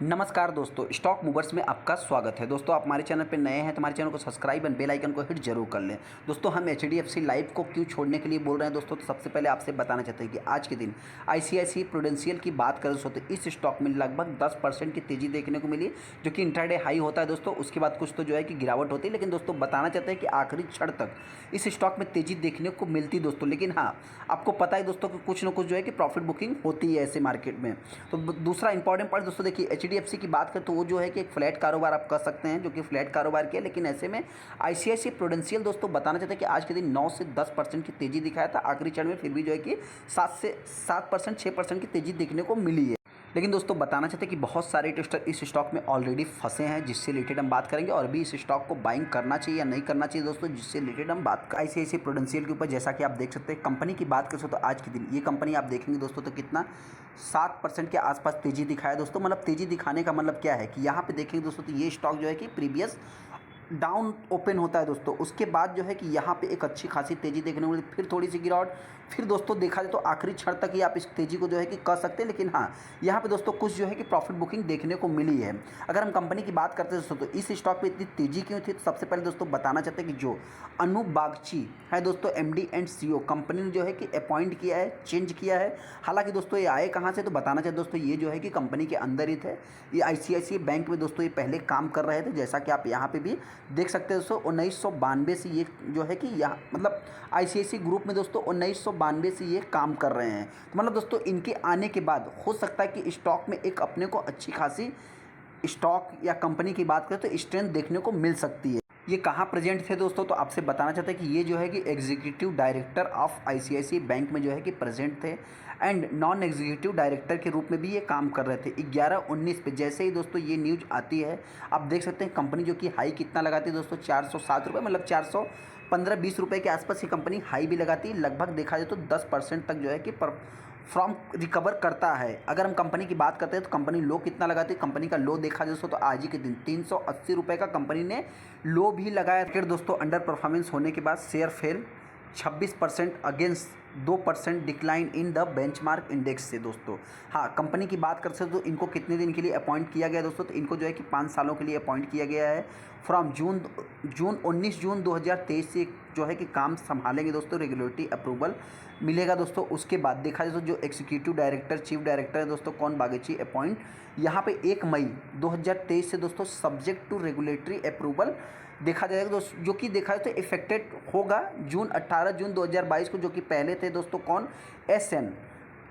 नमस्कार दोस्तों, stock movers में आपका स्वागत है। दोस्तों, आप हमारे चैनल पर नए हैं तो हमारे चैनल को सब्सक्राइब एंड बेल आइकन को हिट जरूर कर लें। दोस्तों, हम एचडीएफसी लाइफ को क्यों छोड़ने के लिए बोल रहे हैं दोस्तों, तो सबसे पहले आपसे बताना चाहते हैं कि आज के दिन आईसीआईसीआई प्रूडेंशियल की बात करें दोस्तों तो इस स्टॉक में लगभग 10% की तेजी देखने को मिली, जो कि इंट्राडे हाई होता है दोस्तों। उसके बाद कुछ तो जो है कि गिरावट होती है, लेकिन दोस्तों बताना चाहते हैं कि आखिरी क्षण तक इस स्टॉक में तेजी देखने को मिलती दोस्तों। लेकिन हाँ, आपको पता है दोस्तों कि कुछ ना कुछ जो है कि प्रॉफिट बुकिंग होती है ऐसे मार्केट में। तो दूसरा इंपॉर्टेंट पॉइंट दोस्तों, देखिए एचडीएफसी की बात करें तो वो जो है कि एक फ्लैट कारोबार आप कर सकते हैं, जो कि फ्लैट कारोबार किया। लेकिन ऐसे में आईसीआईसीआई प्रूडेंशियल दोस्तों बताना चाहते हैं कि आज के दिन 9 से 10% की तेजी दिखाया था आखिरी क्षण में, फिर भी जो है कि 7% 6% की तेजी देखने को मिली है। लेकिन दोस्तों बताना चाहते हैं कि बहुत सारे इन्वेस्टर इस स्टॉक में ऑलरेडी फंसे हैं, जिससे रिलेटेड हम बात करेंगे, और भी इस स्टॉक को बाइंग करना चाहिए या नहीं करना चाहिए दोस्तों, जिससे रिलेटेड हम बात करें आईसीआईसीआई प्रूडेंशियल के ऊपर। जैसा कि आप देख सकते हैं, कंपनी की बात करें तो आज के दिन ये कंपनी आप देखेंगे दोस्तों तो कितना 7% के आसपास तेजी दिखाया दोस्तों। मतलब तेजी दिखाने का मतलब क्या है कि यहाँ पे देखेंगे दोस्तों तो ये स्टॉक जो है कि प्रीवियस डाउन ओपन होता है दोस्तों, उसके बाद जो है कि यहाँ पे एक अच्छी खासी तेजी देखने को मिली, फिर थोड़ी सी गिरावट, फिर दोस्तों देखा जाए तो आखिरी क्षण तक ही आप इस तेजी को जो है कि कर सकते हैं। लेकिन हाँ, यहाँ पे दोस्तों कुछ जो है कि प्रॉफिट बुकिंग देखने को मिली है। अगर हम कंपनी की बात करते हैं दोस्तों तो इस स्टॉक पे इतनी तेजी क्यों थी, तो सबसे पहले दोस्तों बताना चाहते हैं कि जो अनूप बागची है दोस्तों एमडी एंड सीईओ, कंपनी ने जो है कि अपॉइंट किया है, चेंज किया है। हालांकि दोस्तों ये आए कहाँ से, तो बताना चाहिए दोस्तों ये जो है कि कंपनी के अंदर ही थे। ये आईसीआईसीआई बैंक में दोस्तों ये पहले काम कर रहे थे, जैसा कि आप यहाँ पे भी देख सकते हैं दोस्तों। 1992 से ये जो है कि यहाँ मतलब आईसीआईसीआई ग्रुप में दोस्तों 1992 से ये काम कर रहे हैं। तो मतलब दोस्तों इनके आने के बाद हो सकता है कि स्टॉक में एक अपने को अच्छी खासी स्टॉक या कंपनी की बात करें तो स्ट्रेंथ देखने को मिल सकती है। ये कहाँ प्रेजेंट थे दोस्तों, तो आपसे बताना चाहते हैं कि ये जो है कि executive director of ICICI bank में जो है कि प्रेजेंट थे, एंड नॉन एग्जीक्यूटिव डायरेक्टर के रूप में भी ये काम कर रहे थे। 11-19 पे जैसे ही दोस्तों ये न्यूज़ आती है, आप देख सकते हैं कंपनी जो कि हाई कितना लगाती है दोस्तों, 407 रुपये, मतलब 415-20 रुपये के आसपास ये कंपनी हाई भी लगाती है। लगभग देखा जाए तो 10% तक जो है कि फ्रॉम रिकवर करता है। अगर हम कंपनी की बात करते हैं तो कंपनी लो कितना लगाती है, कंपनी का लो देखा जाए दोस्तों तो आज ही के दिन 380 रुपये का कंपनी ने लो भी लगाया। फिर दोस्तों अंडर परफॉर्मेंस होने के बाद share fail 26% against 2% decline in the benchmark index से दोस्तों। हाँ, कंपनी की बात कर सकते तो इनको कितने दिन के लिए अपॉइंट किया गया दोस्तों, तो इनको जो है कि 5 सालों के लिए अपॉइंट किया गया है। फ्रॉम 19 जून 2023 से जो है कि काम संभालेंगे दोस्तों, रेगुलेटरी अप्रूवल मिलेगा दोस्तों। उसके बाद देखा जाए तो जो एग्जीक्यूटिव डायरेक्टर चीफ डायरेक्टर है दोस्तों कौन, बागची अपॉइंट यहाँ पे 1 मई 2023 से दोस्तों सब्जेक्ट टू रेगुलेटरी अप्रूवल देखा जाएगा दोस्तों, जो कि देखा जाए तो इफेक्टेड होगा 18 जून 2022 को, जो कि पहले थे दोस्तों कौन, एसएन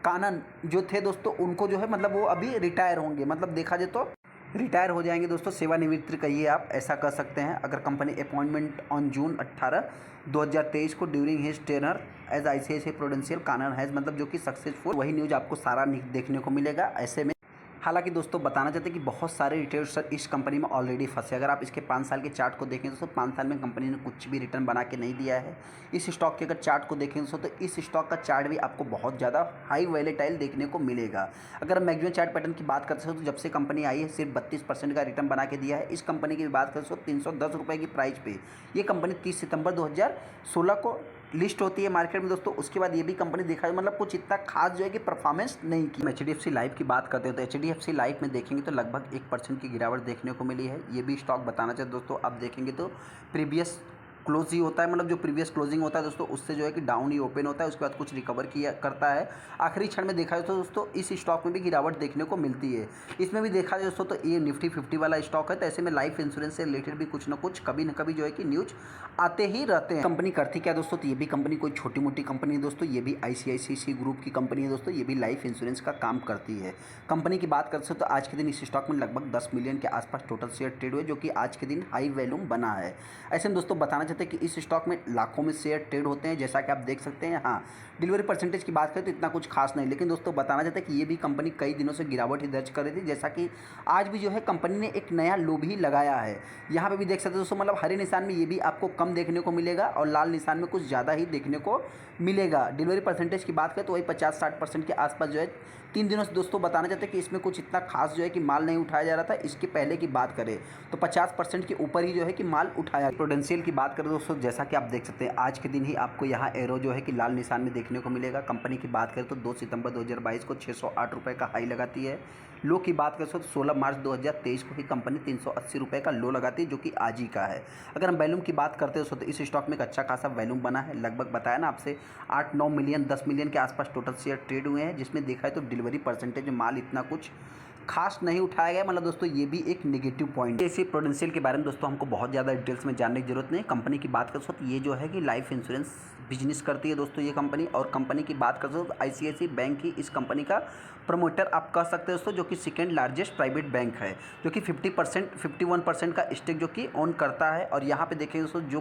कानन जो थे दोस्तों, उनको जो है मतलब वो अभी रिटायर होंगे, मतलब देखा जाए तो रिटायर हो जाएंगे दोस्तों, सेवानिवृत्ति कहिए आप, ऐसा कर सकते हैं। अगर कंपनी अपॉइंटमेंट ऑन जून 18 2023 को during his tenure as ICICI Prudential Kannan has, मतलब जो कि सक्सेसफुल, वही न्यूज़ आपको सारा देखने को मिलेगा ऐसे में। हालांकि दोस्तों बताना चाहते हैं कि बहुत सारे रिटेलर इस कंपनी में ऑलरेडी फंसे। अगर आप इसके 5 साल के चार्ट को देखें दोस्तों, 5 साल में कंपनी ने कुछ भी रिटर्न बना के नहीं दिया है। इस स्टॉक के अगर चार्ट को देखें दोस्तों तो इस स्टॉक का चार्ट भी आपको बहुत ज़्यादा हाई वैलेटाइल देखने को मिलेगा। अगर हम मैक्सिमम चार्ट पैटर्न की बात करते हैं तो जब से कंपनी आई है सिर्फ 32% का रिटर्न बना के दिया है। इस कंपनी की बात करें तो 310 रुपये की प्राइस पे ये कंपनी 30 सितंबर 2016 को लिस्ट होती है मार्केट में दोस्तों। उसके बाद ये भी कंपनी देखा है मतलब कुछ इतना खास जो है कि परफॉर्मेंस नहीं की। एचडीएफसी लाइफ की बात करते हैं तो एचडीएफसी लाइफ में देखेंगे तो लगभग 1% की गिरावट देखने को मिली है। ये भी स्टॉक बताना चाहिए दोस्तों, आप देखेंगे तो प्रीवियस क्लोज ही होता है, मतलब जो प्रीवियस क्लोजिंग होता है दोस्तों उससे जो है कि डाउन ही ओपन होता है, उसके बाद कुछ रिकवर किया करता है। आखिरी क्षण में देखा जाए तो दोस्तों इस स्टॉक में भी गिरावट देखने को मिलती है। इसमें भी देखा जाए दोस्तों तो ये निफ्टी 50 वाला स्टॉक है, तो ऐसे में लाइफ इंश्योरेंस से रिलेटेड भी कुछ ना कुछ कभी ना कभी जो है कि न्यूज आते ही रहते हैं। कंपनी करती क्या दोस्तों, तो ये भी कंपनी कोई छोटी मोटी कंपनी है दोस्तों, ये भी आईसीआईसीआई ग्रुप की कंपनी है दोस्तों, ये भी लाइफ इंश्योरेंस का काम करती है। कंपनी की बात करते हैं तो आज के दिन इस स्टॉक में लगभग 10 मिलियन के आसपास टोटल शेयर ट्रेड हुए, जो कि आज के दिन हाई वैल्यूम बना है। ऐसे में दोस्तों बताना चाहते हैं कि इस स्टॉक में लाखों में शेयर ट्रेड होते हैं, जैसा कि आप देख सकते हैं। हाँ, डिलीवरी परसेंटेज की बात करें तो इतना कुछ खास नहीं, लेकिन दोस्तों बताना चाहते हैं कि ये भी कंपनी कई दिनों से गिरावट ही दर्ज कर रही थी, जैसा कि आज भी जो है कंपनी ने एक नया लो भी लगाया है। यहाँ पे भी देख सकते हैं दोस्तों, मतलब हरे निशान में ये भी आपको कम देखने को मिलेगा और लाल निशान में कुछ ज़्यादा ही देखने को मिलेगा। डिलीवरी परसेंटेज की बात करें तो वही 50-60% के आसपास जो है 3 दिनों से दोस्तों बताना चाहते हैं कि इसमें कुछ इतना खास जो है कि माल नहीं उठाया जा रहा था। इसके पहले की बात करें तो 50% के ऊपर ही जो है कि माल उठाया। प्रूडेंशियल की बात करें दोस्तों, जैसा कि आप देख सकते हैं आज के दिन ही आपको यहाँ एरो जो है कि लाल निशान में देखने को मिलेगा। कंपनी की बात करें तो 2 सितंबर 2022 को 608 रुपये का हाई लगाती है। लो की बात करें तो 16 मार्च 2023 को ही कंपनी 380 रुपये का लो लगाती है, जो कि आज ही का है। अगर हम वैल्यूम की बात करते हैं तो इस स्टॉक में एक अच्छा खासा वैल्यूम बना है। लगभग बताया ना आपसे 8-9 मिलियन 10 मिलियन के आसपास टोटल शेयर ट्रेड हुए हैं, जिसमें देखा है तो डिलीवरी परसेंटेज में माल इतना कुछ खास नहीं उठाया गया। मतलब दोस्तों ये भी एक नेगेटिव पॉइंट है। इसी प्रूडेंशियल के बारे में दोस्तों हमको बहुत ज़्यादा डिटेल्स में जानने की जरूरत नहीं। कंपनी की बात कर सकते ये जो है कि लाइफ इंश्योरेंस बिजनेस करती है दोस्तों ये कंपनी। और कंपनी की बात कर सकते तो ICICI बैंक ही इस कंपनी का प्रमोटर आप कह सकते हैं दोस्तों, जो कि सेकेंड लार्जेस्ट प्राइवेट बैंक है, जो कि 51% का स्टेक जो कि ओन करता है। और यहाँ पे देखेंगे दोस्तों जो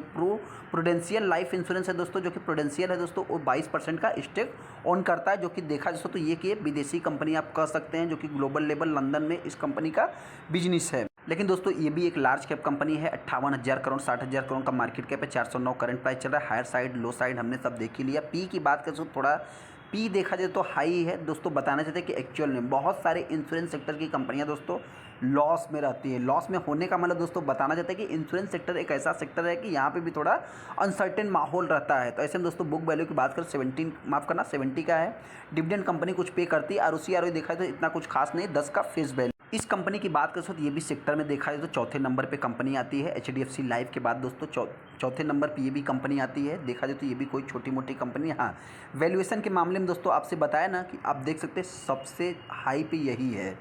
प्रूडेंशियल लाइफ इंश्योरेंस है दोस्तों, जो कि प्रूडेंशियल है दोस्तों, वो 22% का स्टेक ओन करता है, जो कि देखा दोस्तों तो ये कि विदेशी कंपनी आप कह सकते हैं, जो कि ग्लोबल लेवल लंदन में इस कंपनी का बिजनेस है। लेकिन दोस्तों ये भी एक लार्ज कैप कंपनी है। 58,000 करोड़ 60,000 करोड़ का मार्केट कैप है। 409 करंट प्राइस चल रहा है। हायर साइड लो साइड हमने सब देख ही लिया। पी की बात करें तो थोड़ा पी देखा जाए तो हाई है दोस्तों। बताना चाहते हैं कि एक्चुअल में बहुत सारे इंश्योरेंस सेक्टर की कंपनियां दोस्तों लॉस में रहती है। लॉस में होने का मतलब दोस्तों बताना चाहते हैं कि इंश्योरेंस सेक्टर एक ऐसा सेक्टर है कि यहाँ पे भी थोड़ा अनसर्टेन माहौल रहता है। तो ऐसे में दोस्तों बुक वैल्यू की बात करें 70 का है। डिविडेंड कंपनी कुछ पे करती है। ROC देखा है तो इतना कुछ खास नहीं, 10 का फेस वैल्यू। इस कंपनी की बात करें तो ये भी सेक्टर में देखा जाए तो चौथे नंबर पे कंपनी आती है। HDFC लाइफ के बाद दोस्तों चौथे नंबर पे ये भी कंपनी आती है। देखा जाए तो ये भी कोई छोटी मोटी कंपनी। हाँ, वैल्यूएशन के मामले में दोस्तों आपसे बताया ना कि आप देख सकते हैं सबसे हाई पे यही है।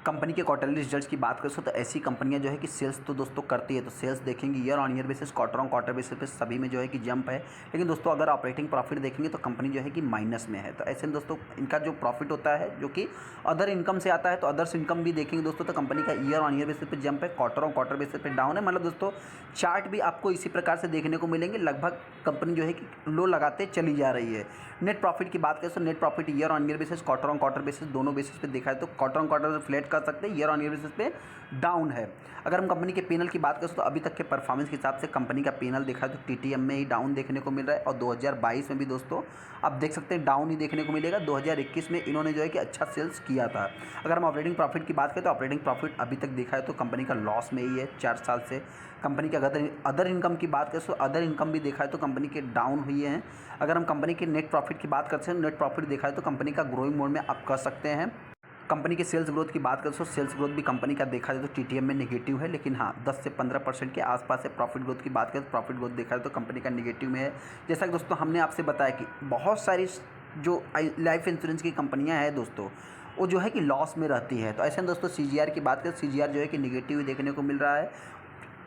कंपनी के क्वार्टरली रिजल्ट्स की बात करें तो ऐसी कंपनियां जो है कि सेल्स तो दोस्तों करती है, तो सेल्स देखेंगे year on year basis, quarter on quarter basis पे सभी में जो है कि जंप है। लेकिन दोस्तों अगर ऑपरेटिंग प्रॉफिट देखेंगे तो कंपनी जो है कि माइनस में है। तो ऐसे में दोस्तों इनका जो प्रॉफिट होता है जो कि अदर इनकम से आता है, तो अदर्स इनकम भी देखेंगे दोस्तों तो कंपनी का ईयर ऑन ईयर बेसिस पे जंप है, क्वार्टर ऑन क्वार्टर बेसिस पे डाउन है। मतलब दोस्तों चार्ट भी आपको इसी प्रकार से देखने को मिलेंगे। लगभग कंपनी जो है कि लो लगाते चली जा रही है। नेट प्रॉफिट की बात करें तो net profit year on year basis, quarter on quarter basis, दोनों बेसिस पे देखा है तो क्वार्टर ऑन क्वार्टर फ्लैट कर सकते हैं, ईयर ऑन ईयर बेसिस पे डाउन है। अगर हम कंपनी के पीएनएल की बात करें तो अभी तक के परफॉर्मेंस के हिसाब से कंपनी का पीएनएल देखा है तो TTM में ही डाउन देखने को मिल रहा है। और 2022 में भी दोस्तों आप देख सकते हैं डाउन ही देखने को मिलेगा। 2021 में इन्होंने जो है कि अच्छा सेल्स किया था। अगर हम ऑपरेटिंग प्रॉफिट की बात करें तो ऑपरेटिंग प्रॉफिट अभी तक देखा है तो कंपनी का लॉस में ही है 4 साल से। कंपनी के अदर इनकम की बात करें तो अदर इनकम भी देखा है तो कंपनी के डाउन हुई है। अगर हम कंपनी के नेट प्रॉफिट की बात करते हैं, नेट प्रॉफिट देखा है तो कंपनी का ग्रोइंग मोड में आप कह सकते हैं। कंपनी के सेल्स ग्रोथ की बात करें तो सेल्स ग्रोथ भी कंपनी का देखा जाए तो TTM में नेगेटिव है, लेकिन हाँ 10 से 15% के आसपास है। प्रॉफिट ग्रोथ की बात करें तो प्रॉफिट ग्रोथ देखा जाए तो कंपनी का नेगेटिव में है। जैसा कि दोस्तों हमने आपसे बताया कि बहुत सारी जो लाइफ इंश्योरेंस की कंपनियां हैं दोस्तों वो जो है कि लॉस में रहती है। तो ऐसे में दोस्तों CGR की बात करें, CGR जो है कि नेगेटिव देखने को मिल रहा है।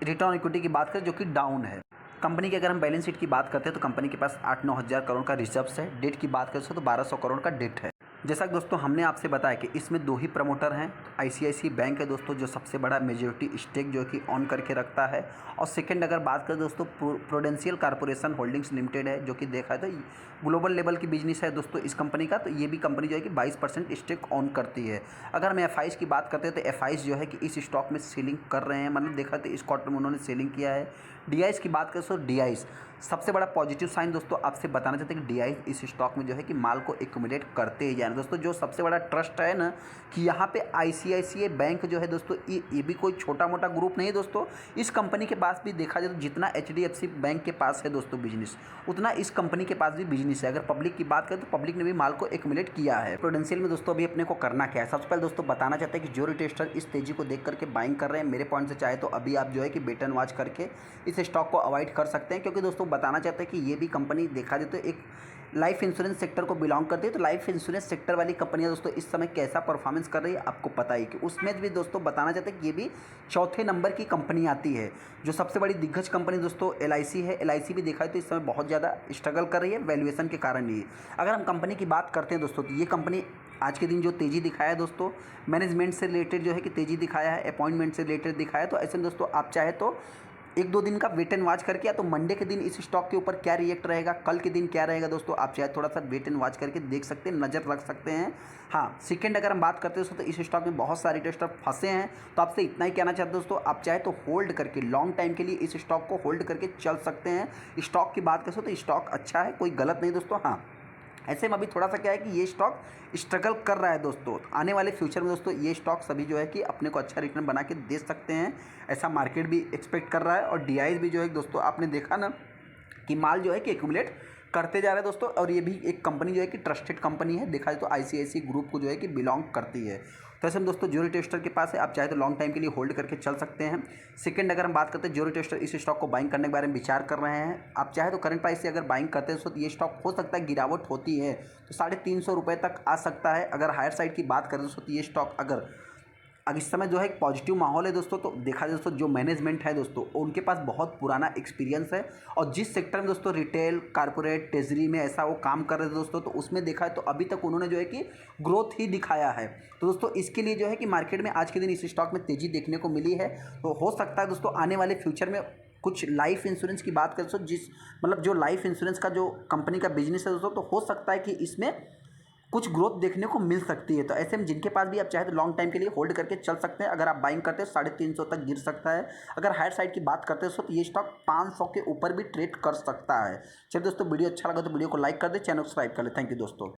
रिटर्न ऑन इक्विटी की बात करें जो कि डाउन है। कंपनी की अगर हम बैलेंस शीट की बात करते हैं तो कंपनी के पास 8-9 हज़ार करोड़ का रिजर्व्स है। डेट की बात करें तो 1200 करोड़ का डेट है। जैसा कि दोस्तों हमने आपसे बताया कि इसमें 2 ही प्रमोटर हैं। ICICI बैंक है दोस्तों जो सबसे बड़ा मेजॉरिटी स्टेक जो कि ऑन करके रखता है। और सेकंड अगर बात करें दोस्तों प्रूडेंशियल कॉर्पोरेशन होल्डिंग्स लिमिटेड है, जो कि देखा है तो ग्लोबल लेवल की बिजनेस है दोस्तों इस कंपनी का। तो ये भी कंपनी जो है कि 22% स्टेक ऑन करती है। अगर हम FIs की बात करते हैं तो FIs जो है कि इस स्टॉक में सेलिंग कर रहे हैं। मतलब देखा तो इस क्वार्टर में उन्होंने सेलिंग किया है। DIs की बात करें तो DIs सबसे बड़ा पॉजिटिव साइन दोस्तों आपसे बताना चाहते हैं कि DIs इस स्टॉक में जो है कि माल को एक्यूमुलेट करते ही जाए दोस्तों। जो सबसे बड़ा ट्रस्ट है ना कि यहाँ पे ICICI बैंक जो है दोस्तों ये भी कोई छोटा मोटा ग्रुप नहीं है दोस्तों। इस कंपनी के पास भी देखा जाए तो जितना HDFC बैंक के पास है दोस्तों बिजनेस, उतना इस कंपनी के पास भी बिजनेस है। अगर पब्लिक की बात करें तो पब्लिक ने भी माल को एक्यूमुलेट किया है। प्रूडेंशियल में दोस्तों अभी अपने को करना क्या है, सबसे पहले दोस्तों बताना चाहते हैं कि जो रिटेस्टर इस तेजी को देख करके बाइंग कर रहे हैं, मेरे पॉइंट से चाहे तो अभी आप जो है कि वेट एंड वॉच करके इस स्टॉक को अवॉइड कर सकते हैं। क्योंकि दोस्तों बताना चाहते हैं कि ये भी कंपनी देखा जाए तो एक लाइफ इंश्योरेंस सेक्टर को बिलोंग करती है। तो लाइफ इंश्योरेंस सेक्टर वाली कंपनियां दोस्तों इस समय कैसा परफॉर्मेंस कर रही है आपको पता ही कि उसमें भी दोस्तों बताना चाहते हैं कि ये भी चौथे नंबर की कंपनी आती है। जो सबसे बड़ी दिग्गज कंपनी दोस्तों LIC है। LIC भी देखा है तो इस समय बहुत ज़्यादा स्ट्रगल कर रही है वैल्यूएशन के कारण ही। अगर हम कंपनी की बात करते हैं दोस्तों तो ये कंपनी आज के दिन जो तेज़ी दिखाया है दोस्तों, मैनेजमेंट से रिलेटेड जो है कि तेज़ी दिखाया है, अपॉइंटमेंट से रिलेटेड दिखाया है। तो ऐसे में दोस्तों आप चाहे तो 1-2 दिन का वेट एंड वॉच करके, या तो मंडे के दिन इस स्टॉक के ऊपर क्या रिएक्ट रहेगा, कल के दिन क्या रहेगा दोस्तों, आप चाहे थोड़ा सा वेट एंड वॉच करके देख सकते हैं, नज़र रख सकते हैं। हाँ, सेकंड अगर हम बात करते हैं दोस्तों तो इस स्टॉक में बहुत सारे टेस्टर फंसे हैं। तो आपसे इतना ही कहना चाहते हैं दोस्तों, आप चाहे तो होल्ड करके लॉन्ग टाइम के लिए इस स्टॉक को होल्ड करके चल सकते हैं। स्टॉक की बात करें तो स्टॉक अच्छा है, कोई गलत नहीं दोस्तों। हाँ, ऐसे में अभी थोड़ा सा क्या है कि ये स्टॉक स्ट्रगल कर रहा है दोस्तों। आने वाले फ्यूचर में दोस्तों ये स्टॉक सभी जो है कि अपने को अच्छा रिटर्न बना के दे सकते हैं, ऐसा मार्केट भी एक्सपेक्ट कर रहा है। और DIs भी जो है दोस्तों आपने देखा ना कि माल जो है कि एक्यूमुलेट करते जा रहे हैं दोस्तों। और ये भी एक कंपनी जो है कि ट्रस्टेड कंपनी है, देखा जाए तो ICICI ग्रुप को जो है कि बिलोंग करती है। तो ऐसे में दोस्तों ज्योति टेस्टर के पास है, आप चाहे तो लॉन्ग टाइम के लिए होल्ड करके चल सकते हैं। सेकंड, अगर हम बात करते हैं ज्योति टेस्टर इस स्टॉक को बाइंग करने के बारे में विचार कर रहे हैं, आप चाहे तो करंट प्राइस से अगर बाइंग करते हैं तो ये स्टॉक हो सकता है गिरावट होती है तो 350 रुपये तक आ सकता है। अगर हायर साइड की बात करें दोस्तों तो ये स्टॉक अगर इस समय जो है एक पॉजिटिव माहौल है दोस्तों, तो देखा जाए दोस्तों जो मैनेजमेंट है दोस्तों उनके पास बहुत पुराना एक्सपीरियंस है और जिस सेक्टर में दोस्तों रिटेल, कारपोरेट, ट्रेजरी में ऐसा वो काम कर रहे थे दोस्तों, तो उसमें देखा है तो अभी तक उन्होंने जो है कि ग्रोथ ही दिखाया है। तो दोस्तों इसके लिए जो है कि मार्केट में आज के दिन इस स्टॉक में तेज़ी देखने को मिली है। तो हो सकता है दोस्तों आने वाले फ्यूचर में कुछ लाइफ इंश्योरेंस की बात करें तो जो लाइफ इंश्योरेंस का जो कंपनी का बिजनेस है दोस्तों, तो हो सकता है कि इसमें कुछ ग्रोथ देखने को मिल सकती है। तो ऐसे में जिनके पास भी आप चाहे तो लॉन्ग टाइम के लिए होल्ड करके चल सकते हैं। अगर आप बाइंग करते हैं 350 तक गिर सकता है। अगर हायर साइड की बात करते हैं तो ये स्टॉक 500 के ऊपर भी ट्रेड कर सकता है। चलिए दोस्तों, वीडियो अच्छा लगा तो वीडियो को लाइक कर दे, चैनल को सब्सक्राइब कर ले। थैंक यू दोस्तों।